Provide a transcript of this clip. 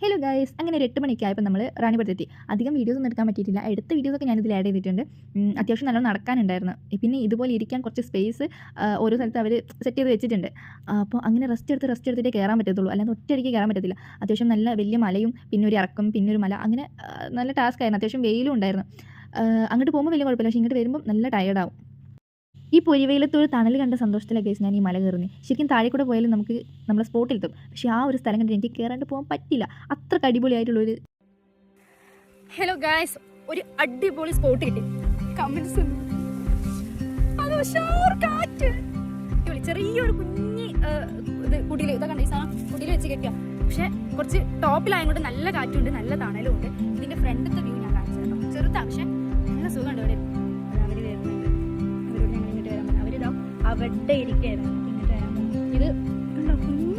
Hello guys, അങ്ങനെ ഒരു 8 മണിയൊക്കെ ആയപ്പോൾ നമ്മൾ റാണിപുരത്തെത്തി. അധികം വീഡിയോസ് ഒന്നും എടുക്കാൻ പറ്റിയിട്ടില്ല. എടുത്ത വീഡിയോസൊക്കെ ഞാനിതിൽ ആഡ് ചെയ്തിട്ടുണ്ട്. അത്യാവശ്യം നല്ലോണം നടക്കാനുണ്ടായിരുന്നു. പിന്നെ ഇതുപോലെ ഇരിക്കാൻ കുറച്ച് സ്പേസ് ഓരോ സ്ഥലത്ത് അവർ സെറ്റ് ചെയ്ത് വെച്ചിട്ടുണ്ട്. അപ്പോൾ അങ്ങനെ റെസ്റ്റ് എടുത്തിട്ടേ കയറാൻ പറ്റത്തുള്ളൂ, അല്ലാതെ ഒറ്റയടിക്ക് കയറാൻ പറ്റത്തില്ല. അത്യാവശ്യം നല്ല വലിയ മലയും പിന്നെ ഒരു ഇറക്കം പിന്നെ ഒരു മല, അങ്ങനെ നല്ല ടാസ്ക് ആയിരുന്നു. അത്യാവശ്യം വെയിലും ഉണ്ടായിരുന്നു. അങ്ങോട്ട് പോകുമ്പോൾ വലിയ കുഴപ്പമില്ല, പക്ഷേ ഇങ്ങോട്ട് വരുമ്പോൾ നല്ല ടയർഡാവും. ഈ പൊരിവെയിലത്ത് ഒരു തണൽ കണ്ട സന്തോഷത്തിലാണ് ഗൈസ് ഞാൻ ഈ മല കയറുന്നത്. ശരിക്കും താഴെ കൂടെ പോയാലും നമുക്ക് നമ്മളെ സ്പോട്ടിലെത്തും, പക്ഷേ ആ ഒരു സ്ഥലം കണ്ടിട്ട് എനിക്ക് കയറാണ്ട് പോകാൻ പറ്റില്ല. അത്രയ്ക്ക് അടിപൊളിയായിട്ടുള്ളൊരു ഹലോ ഗായ്സ്, ഒരു അടിപൊളി സ്പോട്ട് കിട്ടി. കമന്റ്സ് ചെറിയൊരു കുഞ്ഞി ഇത് കുടിയിൽ ഇതാ കണ്ട ഈ സാധനം കുടിയിൽ വെച്ച് കെട്ടിയ, പക്ഷെ കുറച്ച് ടോപ്പിലായതുകൊണ്ട് നല്ല കാറ്റുണ്ട്, നല്ല തണലും ഉണ്ട്. ഇതിന്റെ ഫ്രണ്ടത്തെ വ്യൂ ഞാൻ കാണിച്ചു തരാം. ചെറുതാ പക്ഷെ നല്ല സുഖമുണ്ട്. അവിടെ അവര് വരുന്നുണ്ട്, അവരോട് ഞങ്ങൾ ഇങ്ങോട്ട് വരാൻ പറഞ്ഞു. അവരിതാ അവിടെ ഇരിക്കുകയായിരുന്നു. ഇങ്ങോട്ട് വരാൻ പറഞ്ഞു. ഇത് കുഞ്ഞു